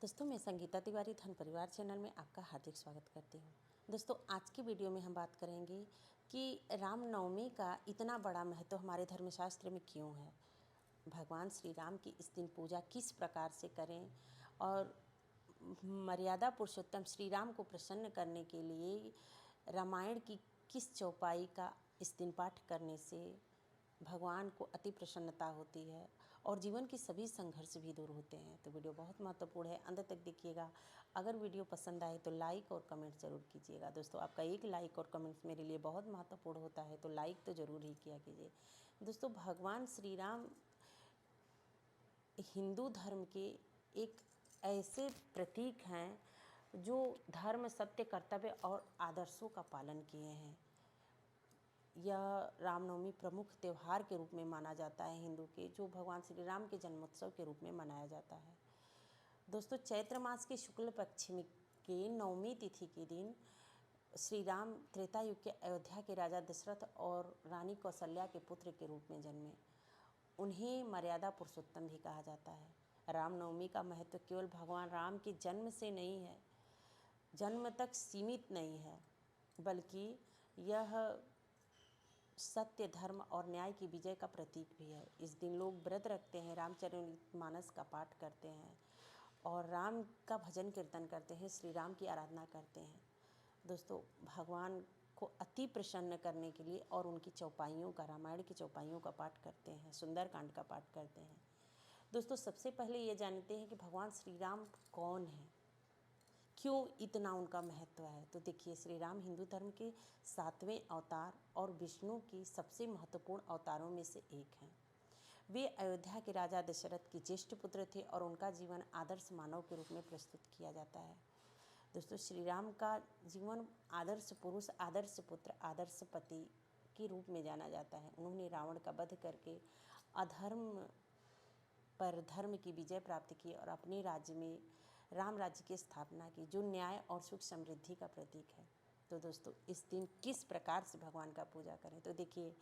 दोस्तों, मैं संगीता तिवारी धन परिवार चैनल में आपका हार्दिक स्वागत करती हूँ। दोस्तों, आज की वीडियो में हम बात करेंगे कि रामनवमी का इतना बड़ा महत्व हमारे धर्मशास्त्र में क्यों है। भगवान श्री राम की इस दिन पूजा किस प्रकार से करें और मर्यादा पुरुषोत्तम श्री राम को प्रसन्न करने के लिए रामायण की किस चौपाई का इस दिन पाठ करने से भगवान को अति प्रसन्नता होती है और जीवन के सभी संघर्ष भी दूर होते हैं। तो वीडियो बहुत महत्वपूर्ण है, अंत तक देखिएगा। अगर वीडियो पसंद आए तो लाइक और कमेंट ज़रूर कीजिएगा। दोस्तों, आपका एक लाइक और कमेंट्स मेरे लिए बहुत महत्वपूर्ण होता है, तो लाइक तो ज़रूर ही किया कीजिए। दोस्तों, भगवान श्री राम हिंदू धर्म के एक ऐसे प्रतीक हैं जो धर्म, सत्य, कर्तव्य और आदर्शों का पालन किए हैं। यह रामनवमी प्रमुख त्यौहार के रूप में माना जाता है हिंदू के, जो भगवान श्री राम के जन्मोत्सव के रूप में मनाया जाता है। दोस्तों, चैत्र मास के शुक्ल पक्ष में के नवमी तिथि के दिन श्री राम त्रेता युग के अयोध्या के राजा दशरथ और रानी कौशल्या के पुत्र के रूप में जन्मे। उन्हें मर्यादा पुरुषोत्तम भी कहा जाता है। रामनवमी का महत्व केवल भगवान राम के जन्म से नहीं है, जन्म तक सीमित नहीं है, बल्कि यह सत्य, धर्म और न्याय की विजय का प्रतीक भी है। इस दिन लोग व्रत रखते हैं, रामचरितमानस का पाठ करते हैं और राम का भजन कीर्तन करते हैं, श्री राम की आराधना करते हैं। दोस्तों, भगवान को अति प्रसन्न करने के लिए और उनकी चौपाइयों का, रामायण की चौपाइयों का पाठ करते हैं, सुंदरकांड का पाठ करते हैं। दोस्तों, सबसे पहले ये जानते हैं कि भगवान श्री राम कौन है, क्यों इतना उनका महत्व है। तो देखिए, श्री राम हिंदू धर्म के 7वें अवतार और विष्णु की सबसे महत्वपूर्ण अवतारों में से एक हैं। वे अयोध्या के राजा दशरथ के ज्येष्ठ पुत्र थे और उनका जीवन आदर्श मानव के रूप में प्रस्तुत किया जाता है। दोस्तों, श्री राम का जीवन आदर्श पुरुष, आदर्श पुत्र, आदर्श पति के रूप में जाना जाता है। उन्होंने रावण का वध करके अधर्म पर धर्म की विजय प्राप्त की और अपने राज्य में राम राज्य की स्थापना की, जो न्याय और सुख समृद्धि का प्रतीक है। तो दोस्तों, इस दिन किस प्रकार से भगवान का पूजा करें। तो देखिए,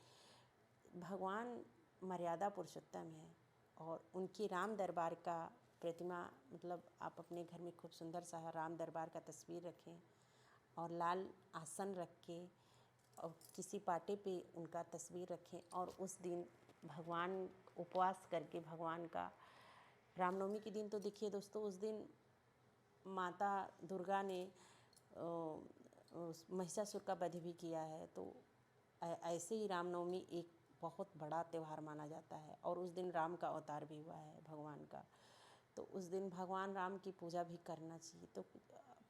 भगवान मर्यादा पुरुषोत्तम है और उनकी राम दरबार का प्रतिमा, मतलब आप अपने घर में खूब सुंदर सा राम दरबार का तस्वीर रखें और लाल आसन रख के और किसी पाटे पे उनका तस्वीर रखें और उस दिन भगवान उपवास करके भगवान का रामनवमी के दिन, तो देखिए दोस्तों, उस दिन माता दुर्गा ने महिषासुर का वध भी किया है। तो ऐसे ही रामनवमी एक बहुत बड़ा त्यौहार माना जाता है और उस दिन राम का अवतार भी हुआ है भगवान का। तो उस दिन भगवान राम की पूजा भी करना चाहिए। तो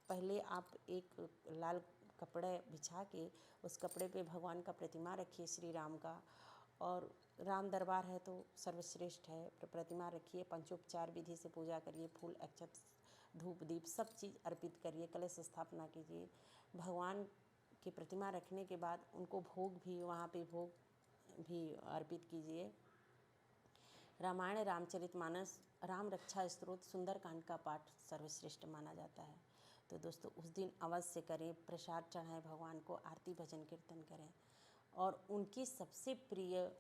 पहले आप एक लाल कपड़े बिछा के उस कपड़े पे भगवान का प्रतिमा रखिए, श्री राम का, और राम दरबार है तो सर्वश्रेष्ठ है। प्रतिमा रखिए, पंचोपचार विधि से पूजा करिए, फूल, अक्षत, धूप, दीप सब चीज़ अर्पित करिए, कलश स्थापना कीजिए। भगवान की प्रतिमा रखने के बाद उनको भोग भी, वहाँ पे भोग भी अर्पित कीजिए। रामायण, रामचरितमानस, राम रक्षा स्तोत्र, सुंदरकांड का पाठ सर्वश्रेष्ठ माना जाता है। तो दोस्तों, उस दिन अवश्य करें, प्रसाद चढ़ाएं भगवान को, आरती भजन कीर्तन करें और उनकी सबसे प्रिय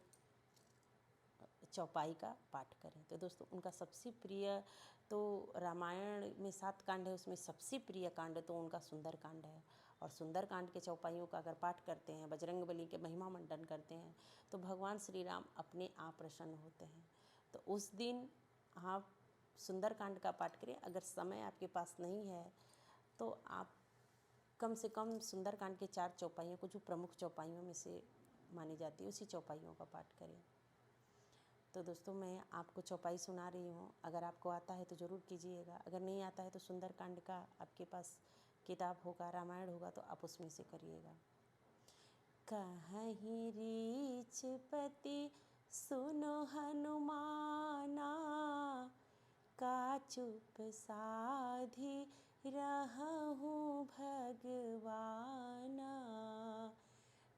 चौपाई का पाठ करें। तो दोस्तों, उनका सबसे प्रिय, तो रामायण में 7 कांड है, उसमें सबसे प्रिय कांड तो उनका सुंदरकांड है और सुंदरकांड के चौपाइयों का अगर पाठ करते हैं, बजरंगबली के महिमा मंडन करते हैं, तो भगवान श्री राम अपने आप प्रसन्न होते हैं। तो उस दिन आप सुंदरकांड का पाठ करें। अगर समय आपके पास नहीं है तो आप कम से कम सुंदरकांड के 4 चौपाइयों को, जो प्रमुख चौपाइयों में से मानी जाती है, उसी चौपाइयों का पाठ करें। तो दोस्तों, मैं आपको चौपाई सुना रही हूँ, अगर आपको आता है तो ज़रूर कीजिएगा। अगर नहीं आता है तो सुंदरकांड का आपके पास किताब होगा, रामायण होगा, तो आप उसमें से करिएगा। कहीं रीछ पति सुनो हनुमाना, का चुप साधी रहूं भगवाना।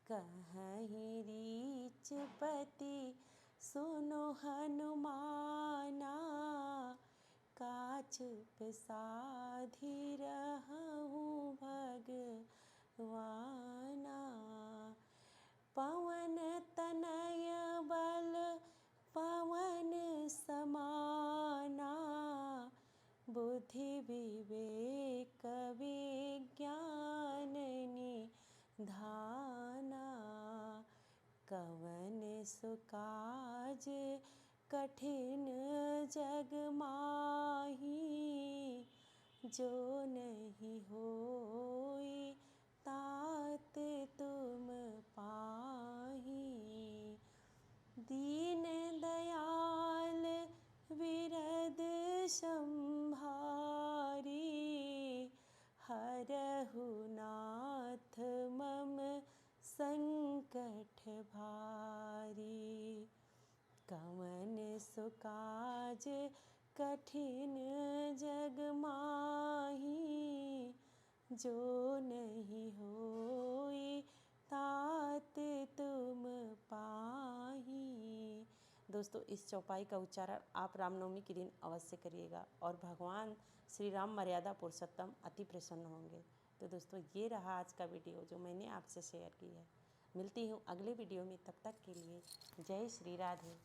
कहीं रीछ पति सुनो हनुमाना, का चुप साधी रहूं भगवाना। पवन तनय बल पवन समाना, बुद्धि विवेक विज्ञान निधाना। कवन सुकाज कठिन जग माही, जो नहीं होई तात तुम पाही। दीन दयाल विरद संभारी, हरहु नाथ मम संकट भारी। कवन सुकाज कठिन जग माही, जो नहीं होई तात तुम पाही। दोस्तों, इस चौपाई का उच्चारण आप रामनवमी के दिन अवश्य करिएगा और भगवान श्री राम मर्यादा पुरुषोत्तम अति प्रसन्न होंगे। तो दोस्तों, ये रहा आज का वीडियो जो मैंने आपसे शेयर की है। मिलती हूँ अगले वीडियो में, तब तक के लिए जय श्री राधे।